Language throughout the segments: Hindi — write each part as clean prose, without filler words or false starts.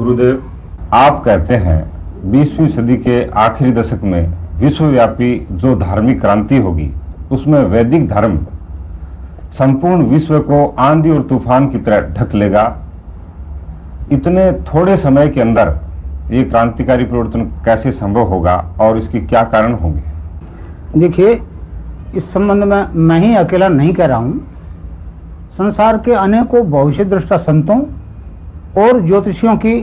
गुरुदेव, आप कहते हैं 20वीं सदी के आखिरी दशक में विश्वव्यापी जो धार्मिक क्रांति होगी उसमें वैदिक धर्म संपूर्ण विश्व को आंधी और तूफान की तरह ढक लेगा। इतने थोड़े समय के अंदर ये क्रांतिकारी परिवर्तन कैसे संभव होगा और इसके क्या कारण होंगे? देखिए, इस संबंध में मैं ही अकेला नहीं कह रहा हूँ। संसार के अनेकों भविष्य दृष्टा संतों और ज्योतिषियों की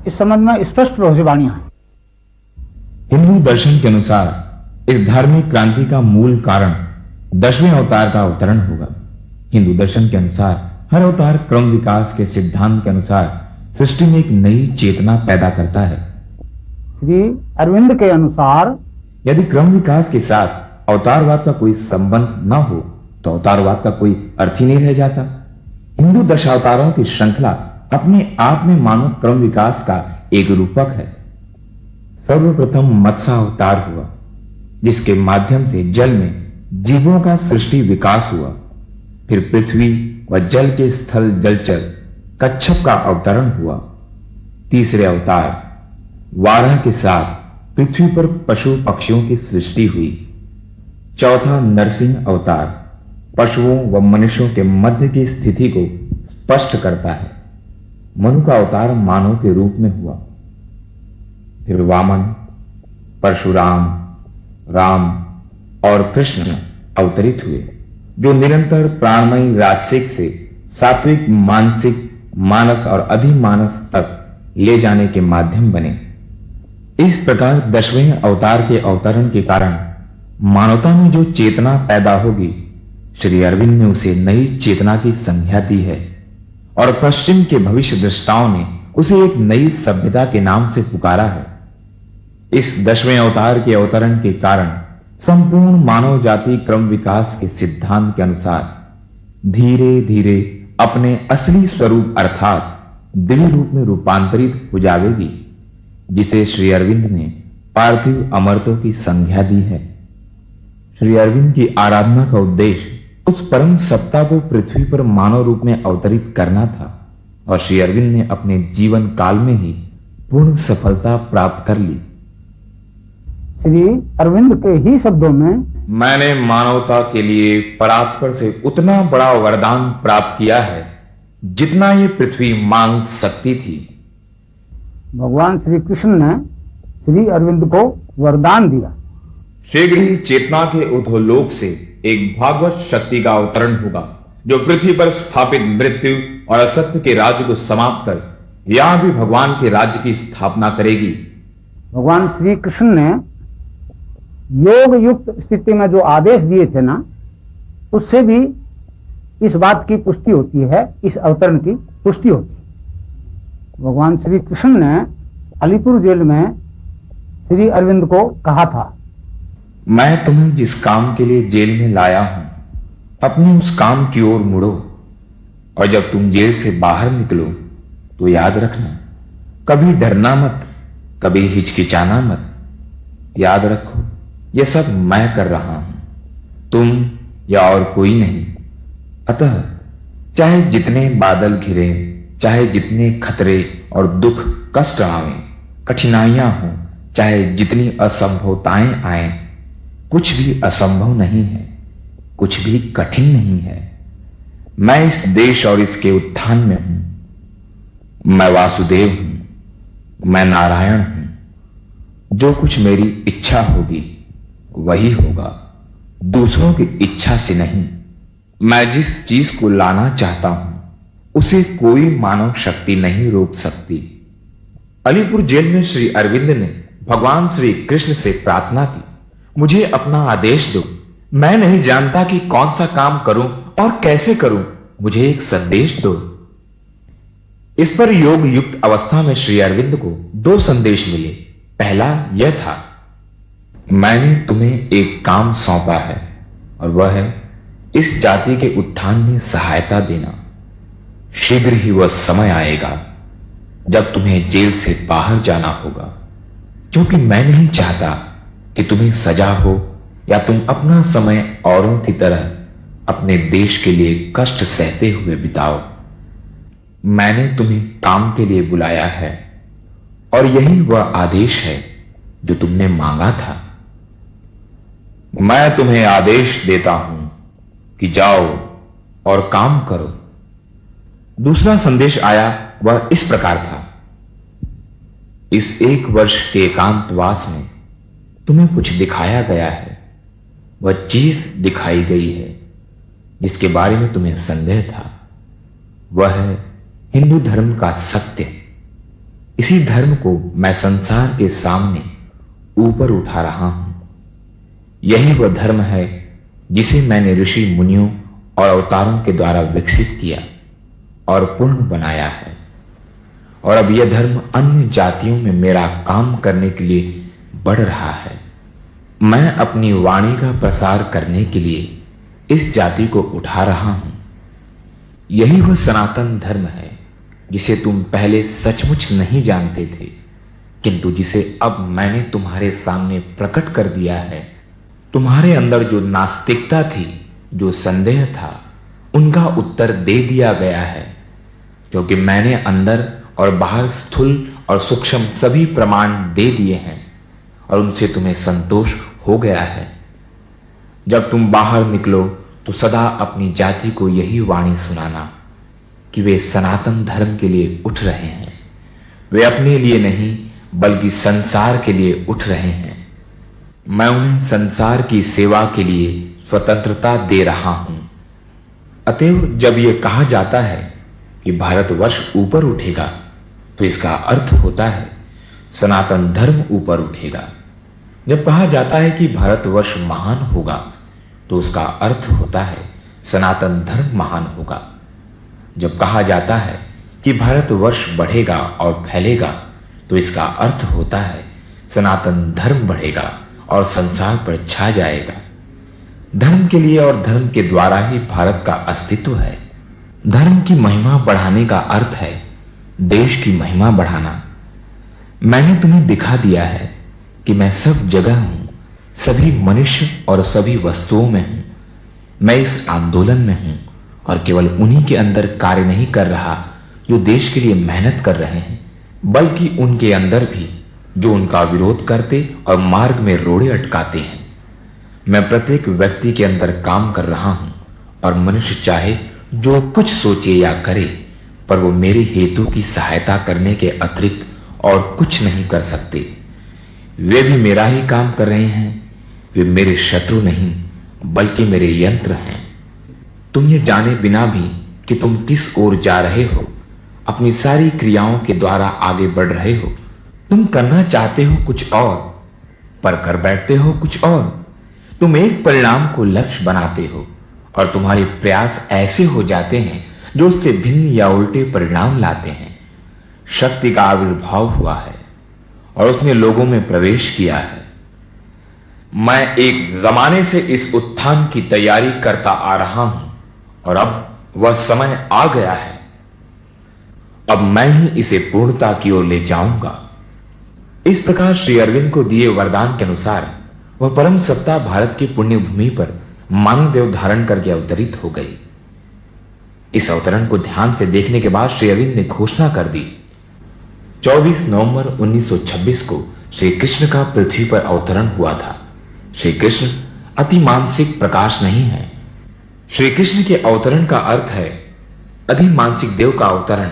इस संबंध में स्पष्ट भविष्यवाणियां हैं। हिंदू दर्शन के अनुसार इस धार्मिक क्रांति का मूल कारण 10वें अवतार का अवतरण होगा। हिंदू दर्शन के अनुसार हर अवतार क्रम विकास के सिद्धांत के अनुसार सृष्टि में एक नई चेतना पैदा करता है। श्री अरविंद के अनुसार यदि क्रम विकास के साथ अवतारवाद का कोई संबंध न हो तो अवतारवाद का कोई अर्थ ही नहीं रह जाता। हिंदू दशावतारों की श्रृंखला अपने आप में मानव क्रम विकास का एक रूपक है। सर्वप्रथम मत्स्य अवतार हुआ, जिसके माध्यम से जल में जीवों का सृष्टि विकास हुआ। फिर पृथ्वी व जल के स्थल जलचर कच्छप का अवतरण हुआ। तीसरे अवतार वाराह के साथ पृथ्वी पर पशु पक्षियों की सृष्टि हुई। चौथा नरसिंह अवतार पशुओं व मनुष्यों के मध्य की स्थिति को स्पष्ट करता है। मनु का अवतार मानव के रूप में हुआ। फिर वामन, परशुराम, राम और कृष्ण अवतरित हुए, जो निरंतर प्राणमयी राजसिक से सात्विक मानसिक मानस और अधिमानस तक ले जाने के माध्यम बने। इस प्रकार 10वें अवतार के अवतरण के कारण मानवता में जो चेतना पैदा होगी, श्री अरविंद ने उसे नई चेतना की संज्ञा दी है और पश्चिम के भविष्य दृष्टाओं ने उसे एक नई सभ्यता के नाम से पुकारा है। इस 10वें अवतार के अवतरण के कारण संपूर्ण मानव जाति क्रम विकास के सिद्धांत के अनुसार धीरे धीरे अपने असली स्वरूप अर्थात दिव्य रूप में रूपांतरित हो जाएगी, जिसे श्री अरविंद ने पार्थिव अमरत्व की संज्ञा दी है। श्री अरविंद की आराधना का उद्देश्य उस परम सत्ता को पृथ्वी पर मानव रूप में अवतरित करना था और श्री अरविंद ने अपने जीवन काल में ही पूर्ण सफलता प्राप्त कर ली। श्री अरविंद के ही शब्दों में, मैंने मानवता के लिए परात्पर से उतना बड़ा वरदान प्राप्त किया है जितना ये पृथ्वी मांग सकती थी। भगवान श्री कृष्ण ने श्री अरविंद को वरदान दिया। शीघ्र ही चेतना के उधोलोक से एक भागवत शक्ति का अवतरण होगा, जो पृथ्वी पर स्थापित मृत्यु और असत्य के राज्य को समाप्त कर यहां भी भगवान के राज्य की स्थापना करेगी। भगवान श्री कृष्ण ने योग युक्त स्थिति में जो आदेश दिए थे ना, उससे भी इस बात की पुष्टि होती है, इस अवतरण की पुष्टि होती है। भगवान श्री कृष्ण ने अलीपुर जेल में श्री अरविंद को कहा था, मैं तुम्हें जिस काम के लिए जेल में लाया हूं, अपने उस काम की ओर मुड़ो और जब तुम जेल से बाहर निकलो तो याद रखना, कभी डरना मत, कभी हिचकिचाना मत। याद रखो, यह सब मैं कर रहा हूं, तुम या और कोई नहीं। अतः चाहे जितने बादल घिरे, चाहे जितने खतरे और दुख कष्ट आवें, कठिनाइयां हों, चाहे जितनी असंभवताएं आएं, कुछ भी असंभव नहीं है, कुछ भी कठिन नहीं है। मैं इस देश और इसके उत्थान में हूं। मैं वासुदेव हूं, मैं नारायण हूं। जो कुछ मेरी इच्छा होगी वही होगा, दूसरों की इच्छा से नहीं। मैं जिस चीज को लाना चाहता हूं उसे कोई मानव शक्ति नहीं रोक सकती। अलीपुर जेल में श्री अरविंद ने भगवान श्री कृष्ण से प्रार्थना की, मुझे अपना आदेश दो। मैं नहीं जानता कि कौन सा काम करूं और कैसे करूं, मुझे एक संदेश दो। इस पर योग युक्त अवस्था में श्री अरविंद को 2 संदेश मिले। पहला यह था, मैंने तुम्हें एक काम सौंपा है और वह है इस जाति के उत्थान में सहायता देना। शीघ्र ही वह समय आएगा जब तुम्हें जेल से बाहर जाना होगा, क्योंकि मैं नहीं चाहता कि तुम्हें सजा हो या तुम अपना समय औरों की तरह अपने देश के लिए कष्ट सहते हुए बिताओ। मैंने तुम्हें काम के लिए बुलाया है और यही वह आदेश है जो तुमने मांगा था। मैं तुम्हें आदेश देता हूं कि जाओ और काम करो। दूसरा संदेश आया, वह इस प्रकार था। इस 1 वर्ष के एकांतवास में तुम्हें कुछ दिखाया गया है। वह चीज दिखाई गई है जिसके बारे में तुम्हें संदेह था। वह है हिंदू धर्म का सत्य। इसी धर्म को मैं संसार के सामने ऊपर उठा रहा हूं। यही वह धर्म है जिसे मैंने ऋषि मुनियों और अवतारों के द्वारा विकसित किया और पूर्ण बनाया है। और अब यह धर्म अन्य जातियों में मेरा काम करने के लिए बढ़ रहा है। मैं अपनी वाणी का प्रसार करने के लिए इस जाति को उठा रहा हूं। यही वह सनातन धर्म है जिसे तुम पहले सचमुच नहीं जानते थे, किंतु जिसे अब मैंने तुम्हारे सामने प्रकट कर दिया है। तुम्हारे अंदर जो नास्तिकता थी, जो संदेह था, उनका उत्तर दे दिया गया है, क्योंकि मैंने अंदर और बाहर स्थूल और सूक्ष्म सभी प्रमाण दे दिए हैं और उनसे तुम्हें संतोष हो गया है। जब तुम बाहर निकलो तो सदा अपनी जाति को यही वाणी सुनाना कि वे सनातन धर्म के लिए उठ रहे हैं। वे अपने लिए नहीं बल्कि संसार के लिए उठ रहे हैं। मैं उन्हें संसार की सेवा के लिए स्वतंत्रता दे रहा हूं। अतएव जब यह कहा जाता है कि भारतवर्ष ऊपर उठेगा, तो इसका अर्थ होता है सनातन धर्म ऊपर उठेगा। जब कहा जाता है कि भारतवर्ष महान होगा, तो उसका अर्थ होता है सनातन धर्म महान होगा। जब कहा जाता है कि भारतवर्ष बढ़ेगा और फैलेगा, तो इसका अर्थ होता है सनातन धर्म बढ़ेगा और संसार पर छा जाएगा। धर्म के लिए और धर्म के द्वारा ही भारत का अस्तित्व है। धर्म की महिमा बढ़ाने का अर्थ है देश की महिमा बढ़ाना। मैंने तुम्हें दिखा दिया है कि मैं सब जगह हूं, सभी मनुष्य और सभी वस्तुओं में हूं। मैं इस आंदोलन में हूं और केवल उन्हीं के अंदर कार्य नहीं कर रहा जो देश के लिए मेहनत कर रहे हैं, बल्कि उनके अंदर भी जो उनका विरोध करते और मार्ग में रोड़े अटकाते हैं। मैं प्रत्येक व्यक्ति के अंदर काम कर रहा हूं और मनुष्य चाहे जो कुछ सोचे या करे, पर वो मेरे हेतु की सहायता करने के अतिरिक्त और कुछ नहीं कर सकते। वे भी मेरा ही काम कर रहे हैं। वे मेरे शत्रु नहीं बल्कि मेरे यंत्र हैं। तुम ये जाने बिना भी कि तुम किस ओर जा रहे हो, अपनी सारी क्रियाओं के द्वारा आगे बढ़ रहे हो। तुम करना चाहते हो कुछ और, पर कर बैठते हो कुछ और। तुम एक परिणाम को लक्ष्य बनाते हो और तुम्हारे प्रयास ऐसे हो जाते हैं जो उससे भिन्न या उल्टे परिणाम लाते हैं। शक्ति का आविर्भाव हुआ है और उसने लोगों में प्रवेश किया है। मैं एक जमाने से इस उत्थान की तैयारी करता आ रहा हूं और अब वह समय आ गया है। अब मैं ही इसे पूर्णता की ओर ले जाऊंगा। इस प्रकार श्री अरविंद को दिए वरदान के अनुसार वह परम सत्ता भारत की पुण्य भूमि पर मानव देव धारण करके अवतरित हो गई। इस अवतरण को ध्यान से देखने के बाद श्री अरविंद ने घोषणा कर दी। 24 नवंबर 1926 को श्री कृष्ण का पृथ्वी पर अवतरण हुआ था। श्री कृष्ण अति मानसिक प्रकाश नहीं है। श्री कृष्ण के अवतरण का अर्थ है अधि मानसिक देव का अवतरण,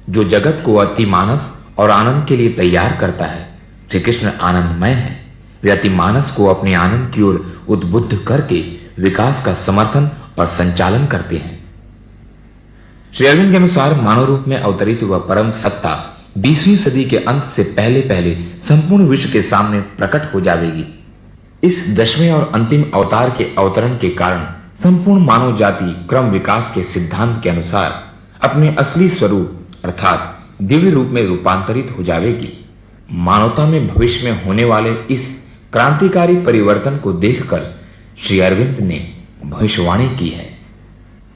जो जगत को अति मानस और आनंद के लिए तैयार करता है। श्री कृष्ण आनंदमय है। वे अति मानस को अपने आनंद की ओर उद्बुद्ध करके विकास का समर्थन और संचालन करते हैं। श्री अरविंद के अनुसार मानव रूप में अवतरित हुआ परम सत्ता 20वीं सदी के अंत से पहले पहले संपूर्ण विश्व के सामने प्रकट हो जाएगी। इस 10वें और अंतिम अवतार के अवतरण के कारण संपूर्ण मानव जाति क्रम विकास के सिद्धांत के अनुसार अपने असली स्वरूप अर्थात दिव्य रूप में रूपांतरित हो जाएगी। मानवता में भविष्य में होने वाले इस क्रांतिकारी परिवर्तन को देखकर श्री अरविंद ने भविष्यवाणी की है।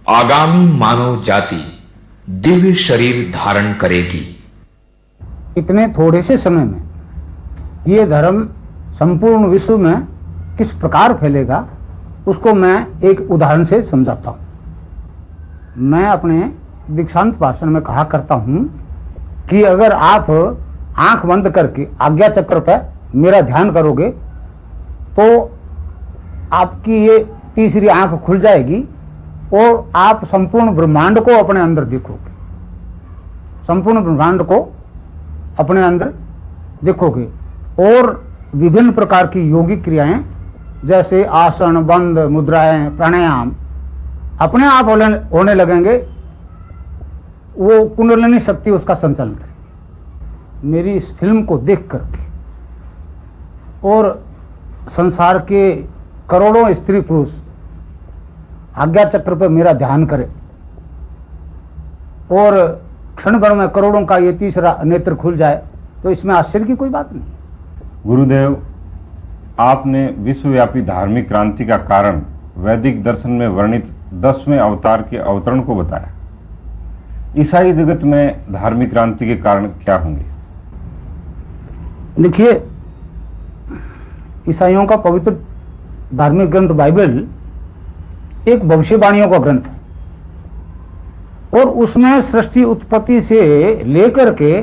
आगामी मानव जाति दिव्य शरीर धारण करेगी। इतने थोड़े से समय में ये धर्म संपूर्ण विश्व में किस प्रकार फैलेगा, उसको मैं एक उदाहरण से समझाता हूं। मैं अपने दीक्षांत भाषण में कहा करता हूं कि अगर आप आंख बंद करके आज्ञा चक्र पर मेरा ध्यान करोगे तो आपकी ये तीसरी आंख खुल जाएगी और आप संपूर्ण ब्रह्मांड को अपने अंदर देखोगे, संपूर्ण ब्रह्मांड को अपने अंदर देखोगे। और विभिन्न प्रकार की योगिक क्रियाएं जैसे आसन, बंद, मुद्राएं, प्राणायाम अपने आप होने लगेंगे। वो कुंडलिनी शक्ति उसका संचालन करेगी। मेरी इस फिल्म को देख करके और संसार के करोड़ों स्त्री पुरुष आज्ञा चक्र पर मेरा ध्यान करें और क्षण भर में करोड़ों का ये तीसरा नेत्र खुल जाए तो इसमें आश्चर्य की कोई बात नहीं। गुरुदेव, आपने विश्वव्यापी धार्मिक क्रांति का कारण वैदिक दर्शन में वर्णित 10वें अवतार के अवतरण को बताया। ईसाई जगत में धार्मिक क्रांति के कारण क्या होंगे? देखिए, ईसाइयों का पवित्र धार्मिक ग्रंथ बाइबल एक भविष्यवाणियों का ग्रंथ है और उसमें सृष्टि उत्पत्ति से लेकर के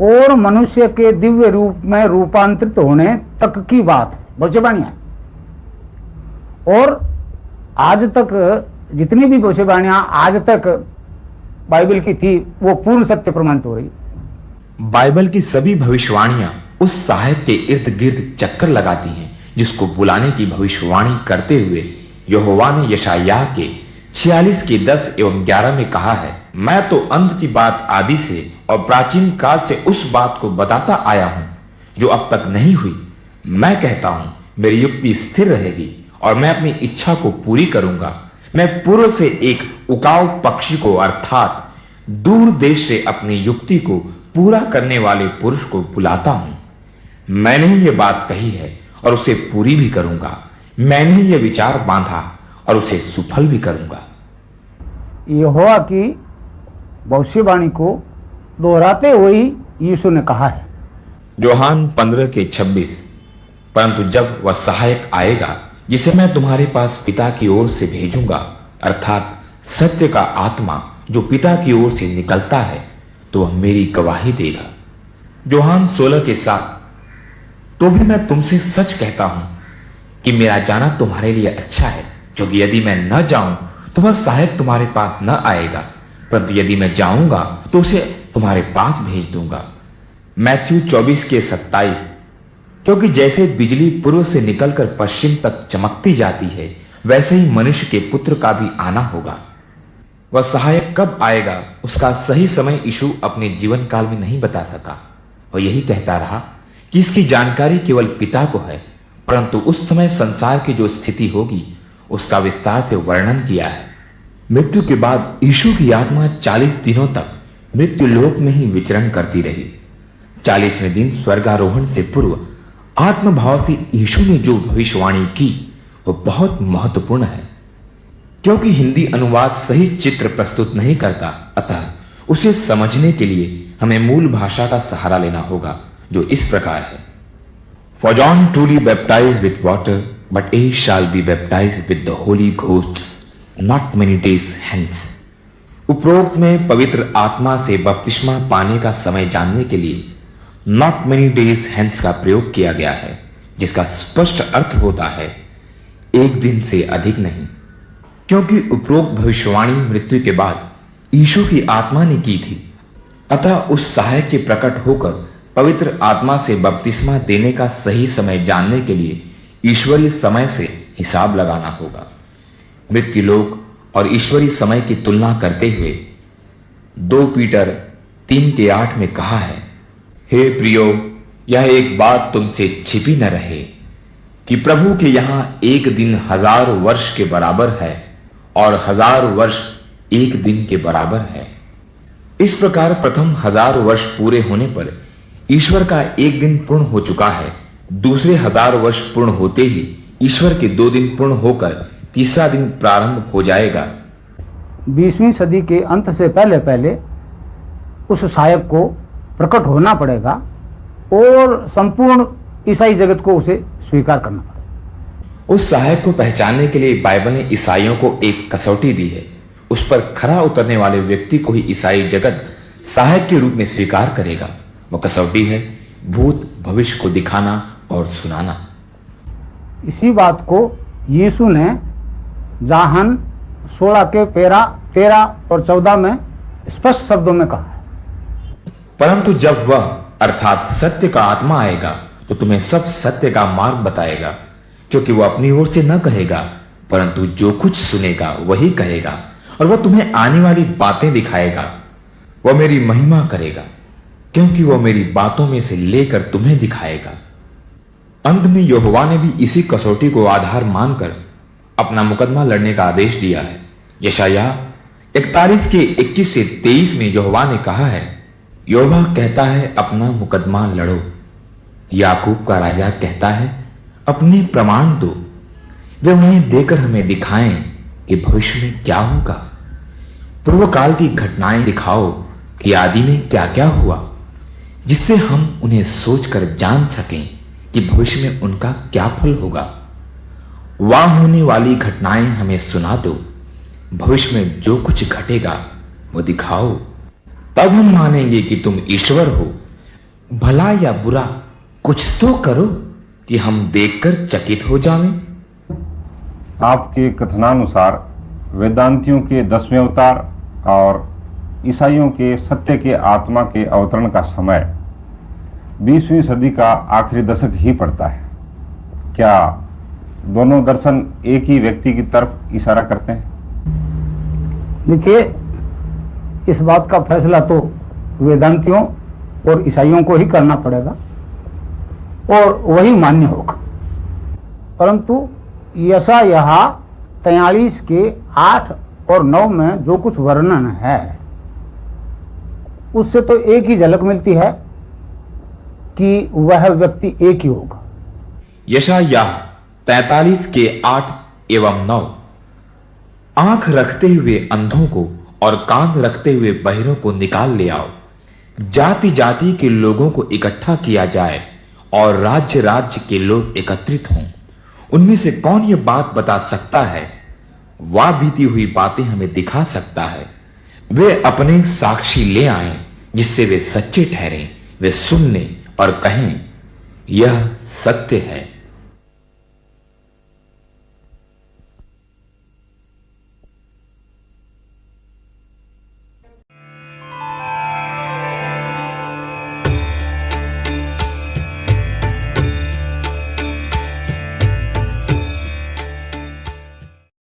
और मनुष्य के दिव्य रूप में रूपांतरित होने तक की बात भविष्यवाणियां। और आज तक जितनी भी भविष्यवाणियां आज तक बाइबल की थी वो पूर्ण सत्य प्रमाणित हो रही। बाइबल की सभी भविष्यवाणियां उस सहायक के इर्द गिर्द चक्कर लगाती हैं जिसको बुलाने की भविष्यवाणी करते हुए यहोवा ने यशायाह के 46 के 10 एवं 11 में कहा है, मैं तो अंत की बात आदि से और प्राचीन काल से उस बात को बताता आया हूं जो अब तक नहीं हुई। मैं कहता हूं मेरी युक्ति स्थिर रहेगी और मैं अपनी इच्छा को पूरी करूंगा। मैं पूर्व से एक उकाऊ पक्षी को अर्थात दूर देश से अपनी युक्ति को पूरा करने वाले पुरुष को बुलाता हूं। मैंने ही यह बात कही है और उसे पूरी भी करूंगा। मैंने ही यह विचार बांधा और उसे सुफल भी करूंगा। यहोवा की भविष्यवाणी को दोहराते हुए ही यीशु ने कहा है, यूहन्ना 15 के 26, परंतु जब वह सहायक आएगा जिसे मैं तुम्हारे पास पिता की ओर से भेजूंगा, अर्थात सत्य का आत्मा जो पिता की ओर से निकलता है, तो वह मेरी गवाही देगा। यूहन्ना 16 के 7, तो भी मैं तुमसे सच कहता हूं कि मेरा जाना तुम्हारे लिए अच्छा है, क्योंकि यदि मैं न जाऊं तो वह सहायक तुम्हारे पास न आएगा, परंतु यदि मैं जाऊंगा तो उसे तुम्हारे पास भेज दूंगा। मैथ्यू 24 के 27, क्योंकि जैसे बिजली पूर्व से निकलकर पश्चिम तक चमकती जाती है, वैसे ही मनुष्य के पुत्र का भी आना होगा। वह सहायक कब आएगा उसका सही समय यीशु अपने जीवन काल में नहीं बता सका। वह यही कहता रहा कि इसकी जानकारी केवल पिता को है, परंतु उस समय संसार की जो स्थिति होगी उसका विस्तार से वर्णन किया है। मृत्यु के बाद यीशु की आत्मा 40 दिनों तक मृत्यु लोक में ही विचरण करती रही। 40वें दिन स्वर्गारोहण से पूर्व आत्मभाव से यीशु ने जो भविष्यवाणी की वो बहुत महत्वपूर्ण है। क्योंकि हिंदी अनुवाद सही चित्र प्रस्तुत नहीं करता, अतः उसे समझने के लिए हमें मूल भाषा का सहारा लेना होगा, जो इस प्रकार है। For John truly baptized with water, but he shall be baptized with the Holy Ghost not many days hence. उपरोक्त में पवित्र आत्मा से बपतिस्मा पाने का समय जानने के लिए not many days hence का प्रयोग किया गया है, जिसका स्पष्ट अर्थ होता है एक दिन से अधिक नहीं, क्योंकि उपरोक्त भविष्यवाणी मृत्यु के बाद यीशु की आत्मा ने की थी। अतः उस सहायक के प्रकट होकर पवित्र आत्मा से बपतिस्मा देने का सही समय जानने के लिए ईश्वरीय समय से हिसाब लगाना होगा। मृत्युलोक और ईश्वरीय समय की तुलना करते हुए 2 पीटर 3 के 8 में कहा है, हे प्रियो, यह एक बात तुमसे छिपी न रहे कि प्रभु के यहां एक दिन 1000 वर्ष के बराबर है और 1000 वर्ष एक दिन के बराबर है। इस प्रकार प्रथम 1000 वर्ष पूरे होने पर ईश्वर का एक दिन पूर्ण हो चुका है। दूसरे 1000 वर्ष पूर्ण होते ही ईश्वर के 2 दिन पूर्ण होकर तीसरा दिन प्रारंभ हो जाएगा। 20वीं सदी के अंत से पहले पहले उस सहायक को प्रकट होना पड़ेगा और संपूर्ण ईसाई जगत को उसे स्वीकार करना पड़ेगा। उस सहायक को पहचानने के लिए बाइबल ने ईसाइयों को एक कसौटी दी है। उस पर खरा उतरने वाले व्यक्ति को ही ईसाई जगत सहायक के रूप में स्वीकार करेगा। वो कसौटी है भूत भविष्य को दिखाना और सुनाना। इसी बात को यीशु ने जाहन 16 के 13 और 14 में स्पष्ट शब्दों में कहा है। परंतु जब वह अर्थात सत्य का आत्मा आएगा तो तुम्हें सब सत्य का मार्ग बताएगा, क्योंकि वह अपनी ओर से न कहेगा परंतु जो कुछ सुनेगा वही कहेगा, और वह तुम्हें आने वाली बातें दिखाएगा। वह मेरी महिमा करेगा, क्योंकि वह मेरी बातों में से लेकर तुम्हें दिखाएगा। अंत में यहोवा ने भी इसी कसौटी को आधार मानकर अपना मुकदमा लड़ने का आदेश दिया है। यशायाह 41 के 21 से 23 में यहोवा ने कहा है, यहोवा कहता है अपना मुकदमा लड़ो। याकूब का राजा कहता है अपने प्रमाण दो, वे उन्हें देकर हमें दिखाएं कि भविष्य में क्या होगा। पूर्व काल की घटनाएं दिखाओ कि आदि में क्या क्या हुआ, जिससे हम उन्हें सोचकर जान सकें कि भविष्य में उनका क्या फल होगा। वहां होने वाली घटनाएं हमें सुना दो, भविष्य में जो कुछ घटेगा वो दिखाओ, तब हम मानेंगे कि तुम ईश्वर हो। भला या बुरा कुछ तो करो कि हम देखकर चकित हो जावें। आपके कथनानुसार वेदांतियों के 10वें अवतार और ईसाइयों के सत्य के आत्मा के अवतरण का समय 20वीं सदी का आखिरी दशक ही पड़ता है। क्या दोनों दर्शन एक ही व्यक्ति की तरफ इशारा करते हैं? देखिए, इस बात का फैसला तो वेदांतियों और ईसाइयों को ही करना पड़ेगा और वही मान्य होगा। परंतु यशायाह 43 के 8 और 9 में जो कुछ वर्णन है उससे तो एक ही झलक मिलती है कि वह व्यक्ति एक ही होगा। यशायाह 43 के 8 एवं 9, आंख रखते हुए अंधों को और कान रखते हुए बहिरों को निकाल ले आओ, जाति जाति के लोगों को इकट्ठा किया जाए और राज्य राज्य के लोग एकत्रित हों। उनमें से कौन यह बात बता सकता है? वह बीती हुई बातें हमें दिखा सकता है। वे अपने साक्षी ले आएं, जिससे वे सच्चे ठहरें। वे सुन लें और कहें, यह सत्य है।